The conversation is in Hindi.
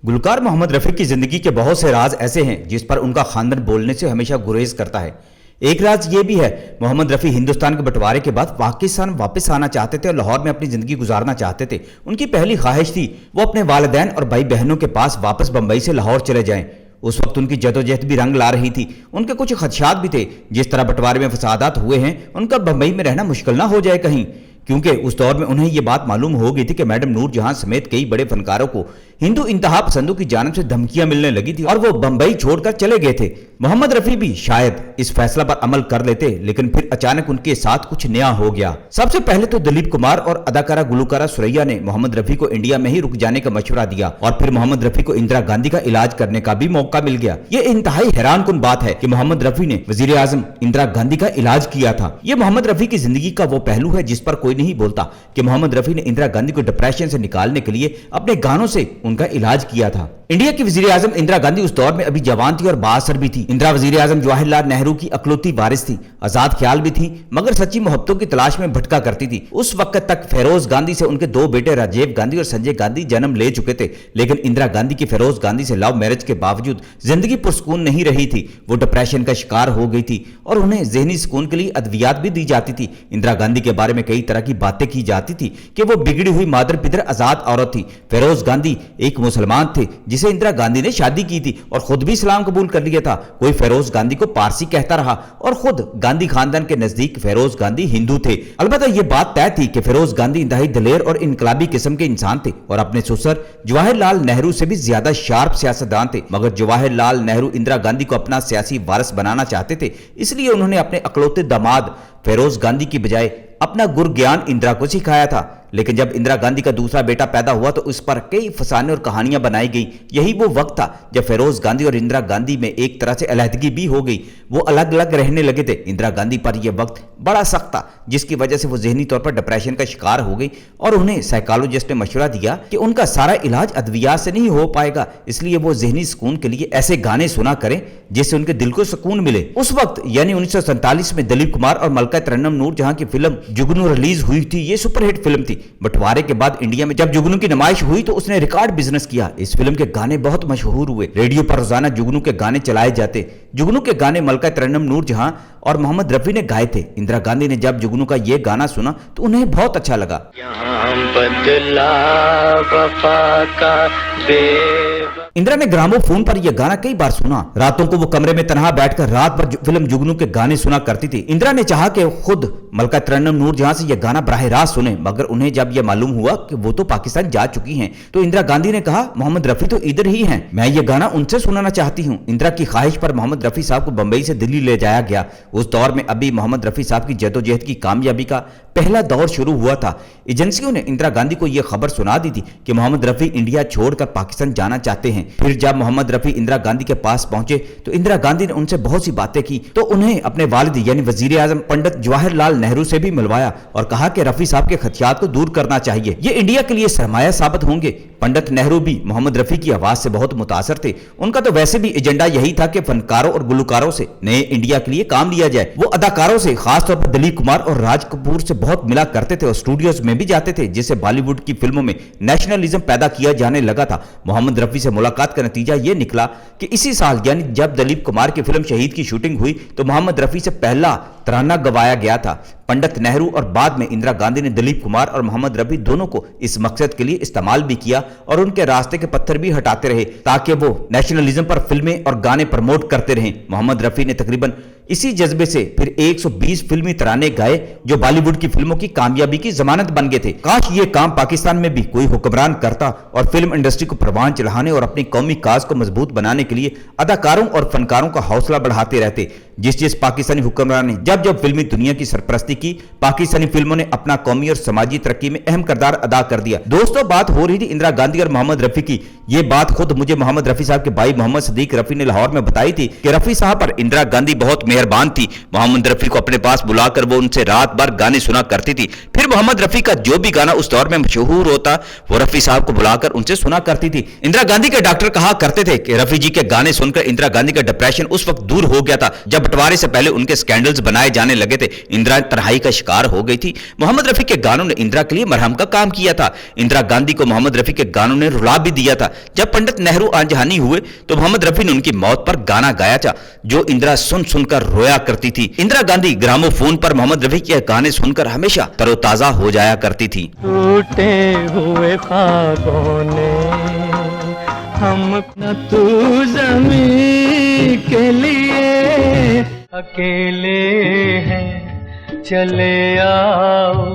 गुलकार मोहम्मद रफी की जिंदगी के बहुत से राज ऐसे हैं जिस पर उनका खानदान बोलने से हमेशा गुरेज करता है। एक राज ये भी है, मोहम्मद रफी हिंदुस्तान के बंटवारे के बाद पाकिस्तान वापस आना चाहते थे और लाहौर में अपनी जिंदगी गुजारना चाहते थे। उनकी पहली ख्वाहिश थी वो अपने वालिदैन और भाई बहनों के पास वापस बंबई से लाहौर चले जाएं। उस वक्त उनकी जदोजहद भी रंग ला रही थी। उनके कुछ खदशात भी थे, जिस तरह बंटवारे में फसादात हुए हैं उनका बंबई में रहना मुश्किल ना हो जाए कहीं, क्योंकि उस दौर में उन्हें यह बात मालूम हो गई थी कि मैडम नूर जहां समेत कई बड़े फनकारों को हिंदू इंतहा पसंदों की जानिब से धमकियां मिलने लगी थी और वो बंबई छोड़कर चले गए थे। मोहम्मद रफी भी शायद इस फैसला पर अमल कर लेते, लेकिन फिर अचानक उनके साथ कुछ नया हो गया। सबसे पहले तो दिलीप कुमार और अदाकारा गुलकारा सुरैया ने मोहम्मद रफी को इंडिया में ही रुक जाने का मशवरा दिया और फिर मोहम्मद रफी को इंदिरा गांधी का इलाज करने का भी मौका मिल गया। ये इंतहाई हैरानकुन बात है कि मोहम्मद रफी ने वजीर आजम इंदिरा गांधी का इलाज किया था। ये मोहम्मद रफी की जिंदगी का वो पहलू है जिस पर कोई नहीं बोलता कि मोहम्मद रफी ने इंदिरा गांधी को डिप्रेशन से निकालने के लिए अपने गानों से उनका इलाज किया था। इंडिया की वजीर आजम इंदिरा गांधी उस दौर में अभी जवान थी और बाअसर भी थी। इंदिरा वजीर आजम जवाहरलाल नेहरू की अकलौती वारिस थी, आजाद ख्याल भी थी, मगर सच्ची मोहब्बतों की तलाश में भटका करती थी। उस वक्त तक फिरोज गांधी से उनके दो बेटे राजीव गांधी और संजय गांधी जन्म ले चुके थे, लेकिन इंदिरा गांधी की फिरोज गांधी से लव मैरिज के बावजूद जिंदगी पुरसकून नहीं रही थी। वो डिप्रेशन का शिकार हो गई थी और उन्हें जहनी सुकून के लिए अद्वियात भी दी जाती थी। इंदिरा गांधी के बारे में कई तरह की बातें की जाती थी कि वो बिगड़ी हुई मादर पितर आजाद औरत थी। फिरोज गांधी एक मुसलमान थे जिसे इंदिरा गांधी ने शादी की थी और खुद भी इस्लाम कबूल कर लिया था। कोई फिरोज गांधी को पारसी कहता रहा और खुद गांधी खानदान के नजदीक फिरोज गांधी हिंदू थे। अलबत्ता यह बात तय थी कि फिरोज गांधी इंतहाई दलेर और इनकलाबी किस्म के इंसान थे और अपने ससुर जवाहरलाल नेहरू से भी ज्यादा शार्प सियासतदान थे। मगर जवाहरलाल नेहरू इंदिरा गांधी को अपना सियासी वारिस बनाना चाहते थे, इसलिए उन्होंने अपने अकलौते दामाद फिरोज गांधी की बजाय अपना गुर ज्ञान इंदिरा को सिखाया था। लेकिन जब इंदिरा गांधी का दूसरा बेटा पैदा हुआ तो उस पर कई फसाने और कहानियां बनाई गई। यही वो वक्त था जब फिरोज गांधी और इंदिरा गांधी में एक तरह से अलहदगी भी हो गई। वो अलग अलग रहने लगे थे। इंदिरा गांधी पर यह वक्त बड़ा सख्त था, जिसकी वजह से वो जहनी तौर पर डिप्रेशन का शिकार हो गई और उन्हें साइकोलॉजिस्ट ने मशवरा दिया कि उनका सारा इलाज अद्वियात से नहीं हो पाएगा, इसलिए वो जहनी सुकून के लिए ऐसे गाने सुना करें जिससे उनके दिल को सुकून मिले। उस वक्त यानी 1947 में दिलीप कुमार और मलका तरन्नुम नूर जहां की फिल्म जुगनू रिलीज हुई थी। ये सुपरहिट फिल्म थी। बंटवारे के बाद इंडिया में जब जुगनू की नुमाइश हुई तो उसने रिकॉर्ड बिजनेस किया। इस फिल्म के गाने बहुत मशहूर हुए। रेडियो पर रोजाना जुगनू के गाने चलाए जाते। जुगनू के गाने मलका तरन्नुम नूर जहां और मोहम्मद रफी ने गाए थे। इंदिरा गांधी ने जब जुगनू का ये गाना सुना तो उन्हें बहुत अच्छा लगा। इंदिरा ने ग्रामोफोन पर यह गाना कई बार सुना। रातों को वो कमरे में तनहा बैठकर रात भर फिल्म जुगनू के गाने सुना करती थी। इंदिरा ने चाहा कि खुद मलका तरन्नुम नूर जहां से यह गाना बराह रास्त सुने, मगर उन्हें जब यह मालूम हुआ कि वो तो पाकिस्तान जा चुकी हैं, तो इंदिरा गांधी ने कहा मोहम्मद रफी तो इधर ही हैं, मैं ये गाना उनसे सुनाना चाहती हूँ। इंदिरा की ख्वाहिश पर मोहम्मद रफी साहब को बंबई से दिल्ली ले जाया गया। उस दौर में अभी मोहम्मद रफी साहब की जदोजहद की कामयाबी का पहला दौर शुरू हुआ था। एजेंसियों ने इंदिरा गांधी को यह खबर सुना दी थी कि मोहम्मद रफी इंडिया छोड़कर पाकिस्तान जाना चाहते हैं। फिर जब मोहम्मद रफी इंदिरा गांधी के पास पहुंचे तो इंदिरा गांधी ने उनसे बहुत सी बातें की, तो उन्हें अपने वालिद यानी वजीर आजम पंडित जवाहरलाल नेहरू से भी मिलवाया और कहा कि रफी साहब के खदशात को दूर करना चाहिए, ये इंडिया के लिए सरमाया साबित होंगे। पंडित नेहरू भी मोहम्मद रफी की आवाज से बहुत मुतासर थे। उनका तो वैसे भी एजेंडा यही था कि फनकारों और गुलकारों से नए इंडिया के लिए काम लिया जाए। वो अदाकारों से, खासतौर पर दिलीप कुमार और राज कपूर से बहुत मिला करते थे और स्टूडियोज में भी जाते थे, जिससे बॉलीवुड की फिल्मों में नेशनलिज्म पैदा किया जाने लगा था। मोहम्मद रफी से मुलाकात का नतीजा यह निकला कि इसी साल यानी जब दिलीप कुमार की फिल्म शहीद की शूटिंग हुई तो मोहम्मद रफी से पहला तराना गवाया गया था। पंडित नेहरू और बाद में इंदिरा गांधी ने दिलीप कुमार और मोहम्मद रफी दोनों को इस मकसद के लिए इस्तेमाल भी किया और उनके रास्ते के पत्थर भी हटाते रहे ताकि वो नेशनलिज्म पर फिल्में और गाने प्रमोट करते रहें। मोहम्मद रफी ने तकरीबन इसी जज्बे से फिर 120 फिल्मी तराने गाए जो बॉलीवुड की फिल्मों की कामयाबी की जमानत बन गए थे। काश ये काम पाकिस्तान में भी कोई हुक्मरान करता और फिल्म इंडस्ट्री को परवान चढ़ाने और अपनी कौमी काज को मजबूत बनाने के लिए अदाकारों और फनकारों का हौसला बढ़ाते रहते। जिस पाकिस्तानी हुक्मरान ने जब फिल्मी दुनिया की सरपरस्ती की, पाकिस्तानी फिल्मों ने अपना कौमी और समाजी तरक्की में अहम किरदार अदा कर दिया। दोस्तों, बात हो रही थी इंदिरा गांधी और मोहम्मद रफी की। ये बात खुद मुझे मोहम्मद रफी साहब के भाई मोहम्मद सदीक रफी ने लाहौर में बताई थी कि रफी साहब पर इंदिरा गांधी बहुत मेहरबान थी। मोहम्मद रफी को अपने पास बुलाकर वो उनसे रात भर गाने सुना करती थी। फिर मोहम्मद रफी का जो भी गाना उस दौर में मशहूर होता वो रफी साहब को बुलाकर उनसे सुना करती थी। इंदिरा गांधी के डॉक्टर कहा करते थे कि रफी जी के गाने सुनकर इंदिरा गांधी का डिप्रेशन उस वक्त दूर हो गया था जब बंटवारे से पहले उनके स्कैंडल्स बनाए जाने लगे थे, इंदिरा तन्हाई का शिकार हो गई थी। मोहम्मद रफी के गानों ने इंदिरा के लिए मरहम का काम किया था। इंदिरा गांधी को मोहम्मद रफी के गानों ने रुला भी दिया था। जब पंडित नेहरू आंजहानी हुए तो मोहम्मद रफी ने उनकी मौत पर गाना गाया था, जो इंदिरा सुन सुनकर रोया करती थी। इंदिरा गांधी ग्रामोफोन पर मोहम्मद रफी के गाने सुनकर हमेशा तरोताजा हो जाया करती थी। टूटे हुए ख्वाबों ने हम न तू ज़मीं के लिए अकेले हैं, चले आओ